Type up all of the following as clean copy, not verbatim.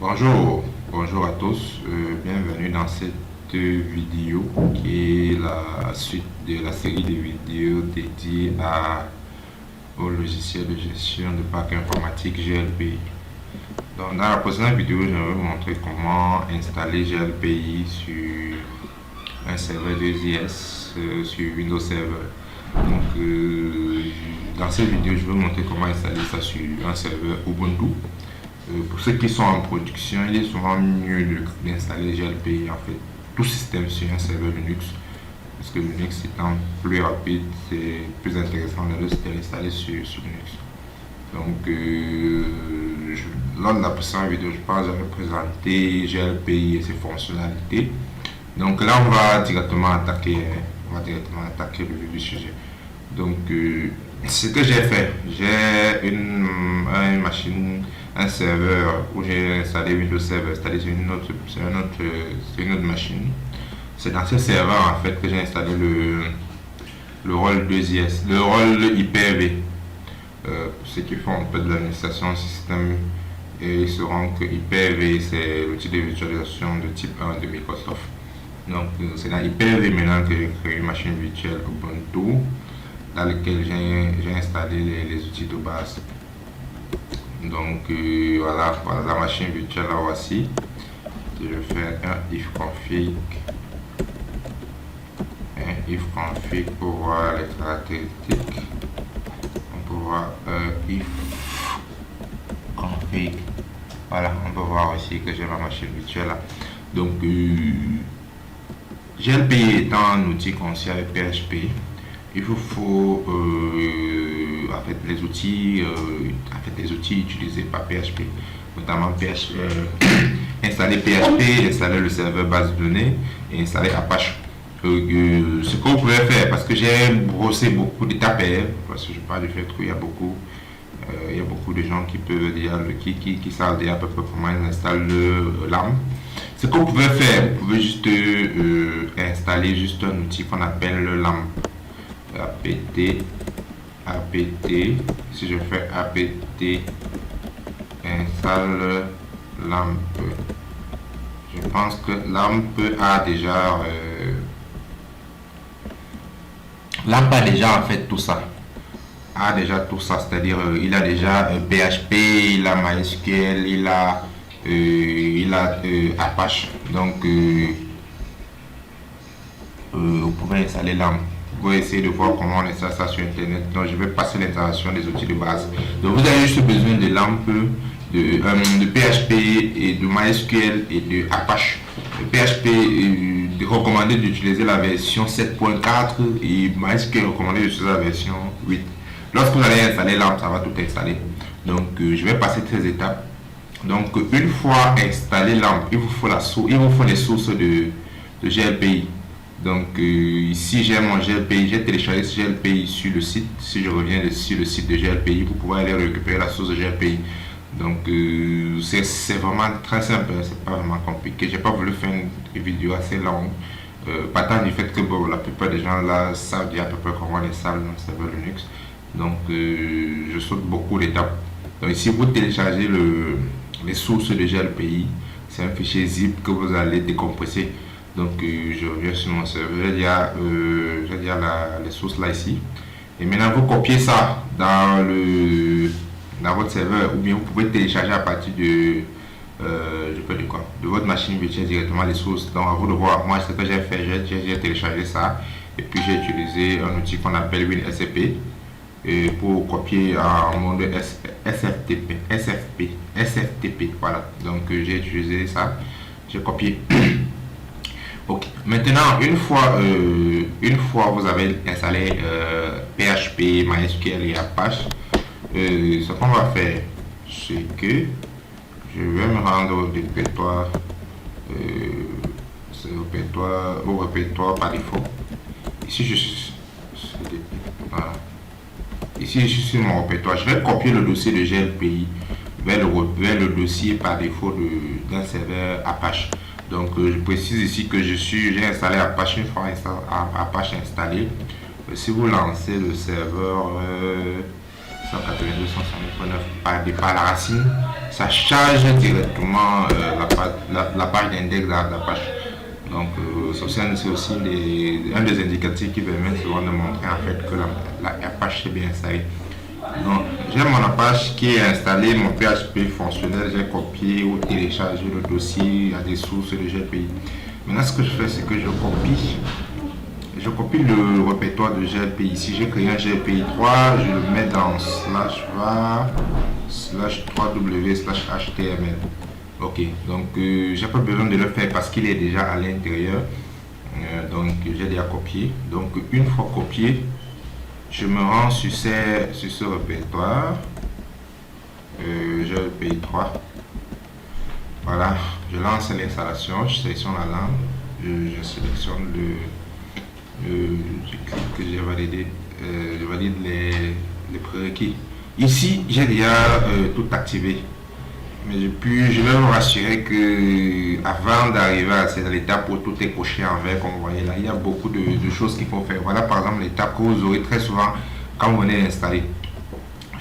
Bonjour à tous, bienvenue dans cette vidéo qui est la suite de la série de vidéos dédiées au logiciel de gestion de parc informatique GLPI. Donc, dans la précédente vidéo, je vais vous montrer comment installer GLPI sur un serveur 2IS sur Windows Server. Donc, dans cette vidéo, je vais vous montrer comment installer ça sur un serveur Ubuntu. Pour ceux qui sont en production, il est souvent mieux d'installer GLPI, en fait, tout système sur un serveur Linux, parce que Linux étant plus rapide, c'est plus intéressant de l'installer sur Linux. Donc, lors de la précédente vidéo, je pense que j'avais présenté GLPI et ses fonctionnalités. Donc là, on va directement attaquer le vif du sujet. Donc, ce que j'ai fait, j'ai une machine, un serveur où j'ai installé Windows Server, c'est-à-dire sur une autre machine. C'est dans ce serveur en fait que j'ai installé le rôle 2IS, le rôle Hyper-V. Pour ceux qui font un peu de l'administration système, et ils sauront que Hyper-V c'est l'outil de virtualisation de type 1 de Microsoft. Donc c'est dans Hyper-V maintenant que j'ai créé une machine virtuelle Ubuntu dans laquelle j'ai installé les outils de base. Donc voilà, la machine virtuelle la voici. Je vais faire un if config pour voir les caractéristiques. On peut voir if config. Voilà, on peut voir aussi que j'ai ma machine virtuelle là. Donc GLPI étant un outil conçu avec PHP, il vous faut en fait les outils utilisés par PHP, notamment installer PHP, installer le serveur base de données et installer Apache. Ce que vous pouvez faire, parce que j'ai brossé beaucoup d'étapes, parce que je parle du fait qu'il y a beaucoup de gens qui peuvent dire qui savent dire à peu près comment ils installent le LAMP. Ce que vous pouvez faire, vous pouvez juste installer juste un outil qu'on appelle le LAMP. apt, si je fais apt installe LAMP, je pense que LAMP a déjà en fait tout ça, c'est-à-dire il a déjà PHP, il a MySQL, il a Apache. Donc vous pouvez installer LAMP. Vous pouvez essayer de voir comment on installe ça sur internet. Donc je vais passer l'installation des outils de base. Donc vous avez juste besoin de LAMP, de PHP et de MySQL et de Apache. Le PHP est recommandé d'utiliser la version 7.4 et MySQL est recommandé d'utiliser la version 8. Lorsque vous allez installer LAMP, ça va tout installer. Donc je vais passer ces étapes. Donc une fois installé LAMP, il vous faut les sources de GLPI. Donc ici j'ai mon GLPI, j'ai téléchargé ce GLPI sur le site. Si je reviens sur le site de GLPI, vous pouvez aller récupérer la source de GLPI. Donc c'est vraiment très simple, c'est pas vraiment compliqué. J'ai pas voulu faire une vidéo assez longue, partant du fait que bon, la plupart des gens là savent dire à peu près comment on installe dans le serveur Linux. Donc je saute beaucoup d'étapes. Donc ici vous téléchargez les sources de GLPI, c'est un fichier zip que vous allez décompresser. Donc je reviens sur mon serveur, il y a les sources là ici, et maintenant vous copiez ça dans votre serveur, ou bien vous pouvez télécharger à partir de votre machine virtuelle directement les sources. Donc à vous de voir. Moi ce que j'ai fait, j'ai téléchargé ça et puis j'ai utilisé un outil qu'on appelle WinSCP pour copier en mode SFTP. Voilà, donc j'ai utilisé ça, j'ai copié. Ok, maintenant une fois vous avez installé PHP, MySQL et Apache, ce qu'on va faire, c'est que je vais me rendre au répertoire, au répertoire par défaut. Ici je suis voilà. Ici je suis sur mon répertoire. Je vais copier le dossier de GLPI vers le dossier par défaut d'un serveur Apache. Donc je précise ici que j'ai installé Apache. Une fois Apache installé, si vous lancez le serveur 192.169 par la racine, ça charge directement la page d'index de la page. Donc c'est aussi un des indicatifs qui permet souvent de montrer en fait que la page est bien installée. Donc j'ai mon Apache qui est installé, mon PHP fonctionnel, j'ai copié ou téléchargé le dossier à des sources de GLPI. Maintenant ce que je fais, c'est que je copie le répertoire de GLPI. Si j'ai créé un GLPI 3, je le mets dans /var/3w/html. Ok, donc j'ai pas besoin de le faire parce qu'il est déjà à l'intérieur. Donc j'ai déjà copié. Donc une fois copié, je me rends sur ce répertoire. GLPI 3. Voilà, je lance l'installation, je sélectionne la langue, je sélectionne je clique que j'ai validé, je valide les prérequis. Ici, j'ai déjà tout activé. Mais je vais me rassurer que avant d'arriver à cette étape où tout est coché en vert, comme vous voyez là, il y a beaucoup de choses qu'il faut faire. Voilà par exemple l'étape que vous aurez très souvent quand vous venez d'installer.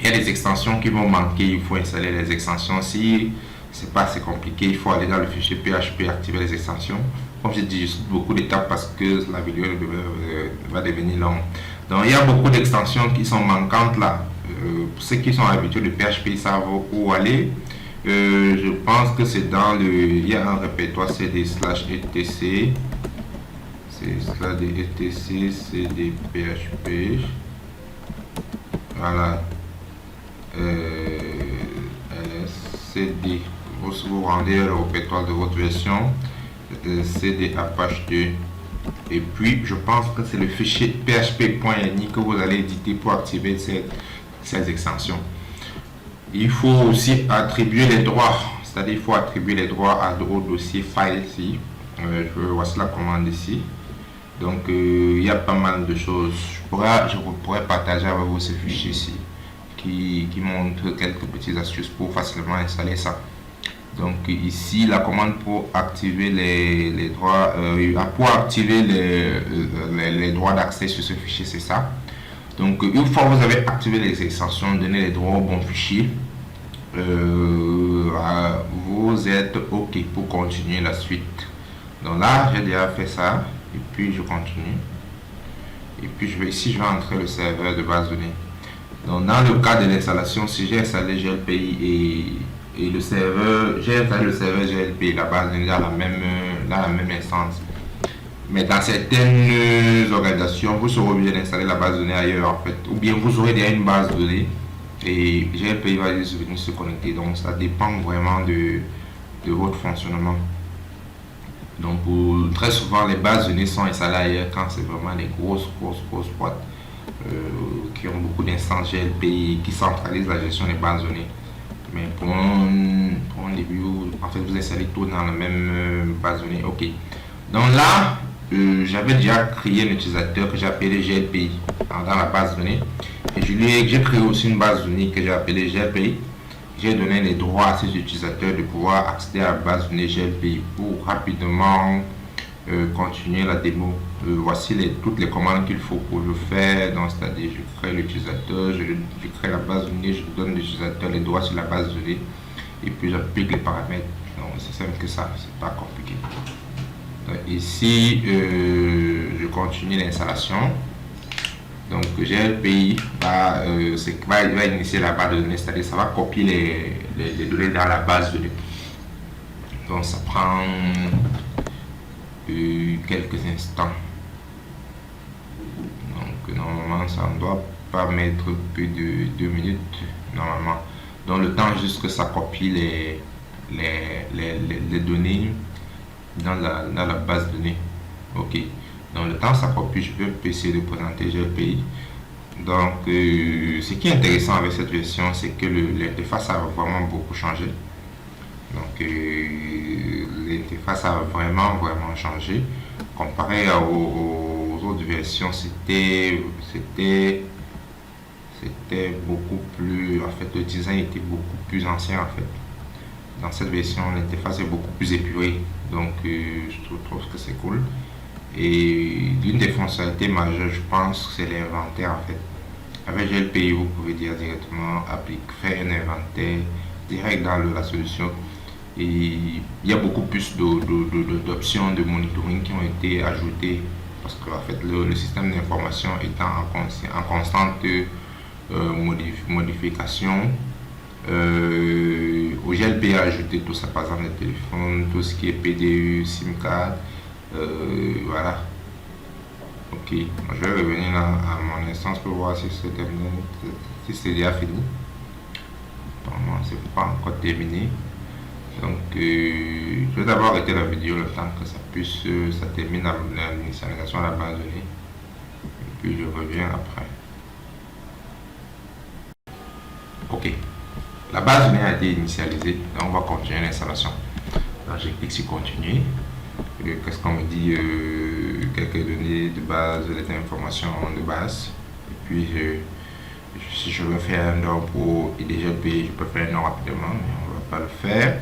Il y a des extensions qui vont manquer, il faut installer les extensions. Si c'est pas assez compliqué, il faut aller dans le fichier PHP, activer les extensions. Comme j'ai dit, beaucoup d'étapes parce que la vidéo va devenir longue. Donc il y a beaucoup d'extensions qui sont manquantes là. Pour ceux qui sont habitués de PHP, ils savent où aller. Je pense que c'est dans il y a un répertoire cd/etc. C'est/etc cd/php. Voilà. cd. Vous rendez le répertoire de votre version. cd apache 2. Et puis, je pense que c'est le fichier php.ini que vous allez éditer pour activer ces extensions. Il faut aussi attribuer les droits, c'est-à-dire il faut attribuer les droits au dossier file ici. Voici la commande ici. Donc il y a pas mal de choses. Je pourrais partager avec vous ce fichier ici qui montre quelques petites astuces pour facilement installer ça. Donc ici la commande pour activer les droits, pour activer les droits d'accès sur ce fichier, c'est ça. Donc une fois que vous avez activé les extensions, donné les droits au bon fichier, vous êtes OK pour continuer la suite. Donc là j'ai déjà fait ça et puis je continue. Et puis je vais entrer le serveur de base de données. Donc dans le cas de l'installation, si j'ai installé GLPI et le serveur, j'ai installé le serveur GLPI, la base de données dans la même instance. Mais dans certaines organisations, vous serez obligé d'installer la base de données ailleurs en fait. Ou bien vous aurez déjà une base de données et GLPI va venir se connecter. Donc ça dépend vraiment de votre fonctionnement. Donc très souvent les bases de données sont installées ailleurs quand c'est vraiment les grosses boîtes qui ont beaucoup d'instances GLPI qui centralisent la gestion des bases de données. Mais pour un début, en fait vous installez tout dans la même base de données. OK. Donc là, j'avais déjà créé un utilisateur que j'ai appelé GLPI dans la base de données. Et j'ai créé aussi une base de données que j'ai appelée GLPI. J'ai donné les droits à ces utilisateurs de pouvoir accéder à la base de données GLPI pour rapidement continuer la démo. Voici toutes les commandes qu'il faut pour le faire. Donc, c'est-à-dire, je crée l'utilisateur, je crée la base de données, je donne l'utilisateur les droits sur la base de données et puis j'applique les paramètres. Donc, c'est simple que ça, c'est pas compliqué. Ici, je continue l'installation. Donc GLPI va initier la base de données, c'est-à-dire ça va copier les données dans la base de données. Donc ça prend quelques instants. Donc normalement ça ne doit pas mettre plus de 2 minutes normalement. Donc le temps juste que ça copie les données dans la base de données. OK. Dans le temps ça copie, je peux essayer de présenter GLPI. Donc ce qui est intéressant avec cette version, c'est que l'interface a vraiment beaucoup changé. Donc l'interface a vraiment changé comparé aux autres versions. C'était beaucoup plus, en fait le design était beaucoup plus ancien en fait. Dans cette version l'interface est beaucoup plus épurée, donc je trouve que c'est cool. Et l'une des fonctionnalités majeures, je pense, c'est l'inventaire en fait. Avec GLPI, vous pouvez dire directement faire un inventaire direct dans la solution. Et il y a beaucoup plus d'options de monitoring qui ont été ajoutées parce que en fait, le système d'information étant en constante modification. Au GLP a ajouté tout ça, par exemple les téléphones, tout ce qui est PDU, SIM card, voilà. Ok, je vais revenir là à mon instance pour voir si c'est terminé, si c'est déjà fini. Normalement, c'est pas encore terminé. Donc, je vais d'abord arrêter la vidéo le temps que ça termine l'initialisation de la base de données. Et puis, je reviens après. Ok, la base de données a été initialisée. Donc, on va continuer l'installation. Donc, je clique sur continuer. Qu'est-ce qu'on me dit? Quelques données de base, les informations de base. Et puis, si je veux faire un don pour IDGLP, je peux faire un don rapidement, mais on ne va pas le faire.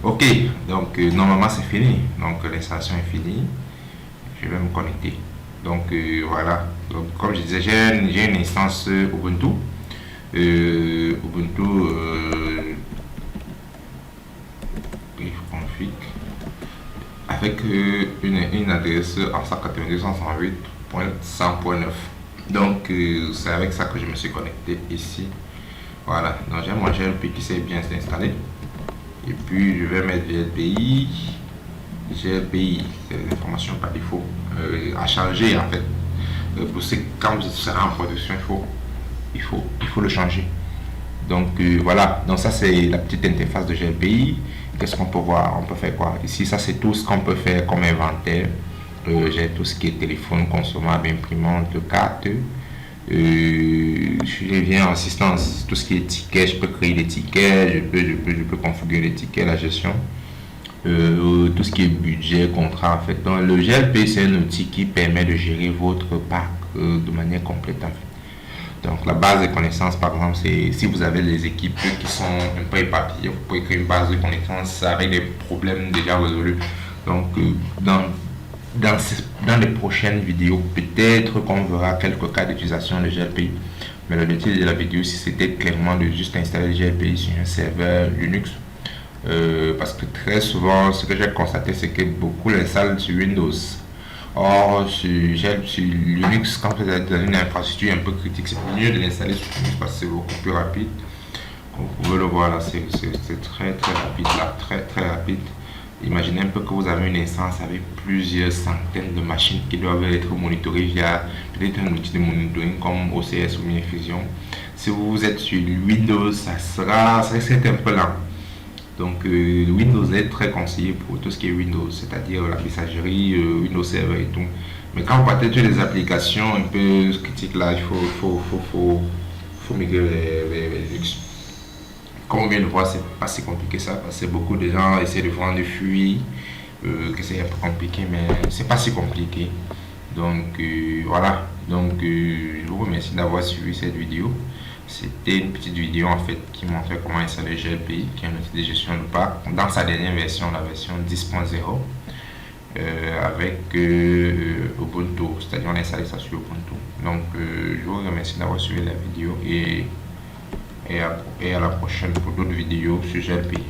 Ok, donc normalement c'est fini. Donc l'installation est finie. Je vais me connecter. Donc voilà. Donc, comme je disais, j'ai une instance Ubuntu. Ubuntu config avec une adresse en 192.168.100.9. Donc c'est avec ça que je me suis connecté ici. Voilà, donc j'ai mon GLP qui s'est bien installé. Et puis je vais mettre GLPI, c'est l'information par défaut à changer en fait. Quand vous serez en production, il faut le changer. Donc voilà, donc ça c'est la petite interface de GLPI. Qu'est-ce qu'on peut voir? On peut faire quoi? Ici, ça c'est tout ce qu'on peut faire comme inventaire. J'ai tout ce qui est téléphone, consommable, imprimante, carte. Je viens en assistance, tout ce qui est ticket, je peux créer des tickets, je peux configurer les tickets, la gestion. Tout ce qui est budget, contrat en fait. Donc le GLP c'est un outil qui permet de gérer votre parc de manière complète en fait. Donc la base de connaissances par exemple, c'est si vous avez des équipes qui sont un peu éparpillées, vous pouvez créer une base de connaissances avec des problèmes déjà résolus. Donc dans les prochaines vidéos, peut-être qu'on verra quelques cas d'utilisation de GLPI. Mais l'objectif de la vidéo, si c'était clairement de juste installer GLPI sur un serveur Linux. Parce que très souvent, ce que j'ai constaté, c'est que beaucoup l'installent sur Windows. Or, sur Linux, quand vous êtes dans une infrastructure un peu critique, c'est mieux de l'installer sur Linux parce que c'est beaucoup plus rapide. Comme vous pouvez le voir là, c'est très rapide là, très rapide. Imaginez un peu que vous avez une instance avec plusieurs centaines de machines qui doivent être monitorées via peut-être un outil de monitoring comme OCS ou Fusion. Si vous êtes sur Windows, ça risque d'être un peu lent. Donc Windows est très conseillé pour tout ce qui est Windows, c'est-à-dire la messagerie, Windows Server et tout. Mais quand vous partez sur des applications un peu critiques là, il faut migrer vers Linux. Comme on vient de voir, c'est pas si compliqué ça, parce que beaucoup de gens essaient de vendre des fuites, que c'est un peu compliqué, mais c'est pas si compliqué. Donc voilà, donc je vous remercie d'avoir suivi cette vidéo. C'était une petite vidéo en fait qui montrait comment installer GLPI, qui est un outil de gestion de parc, dans sa dernière version, la version 10.0, avec Ubuntu, c'est-à-dire on a installé ça sur Ubuntu. Donc je vous remercie d'avoir suivi la vidéo et à la prochaine pour d'autres vidéos sur GLPI.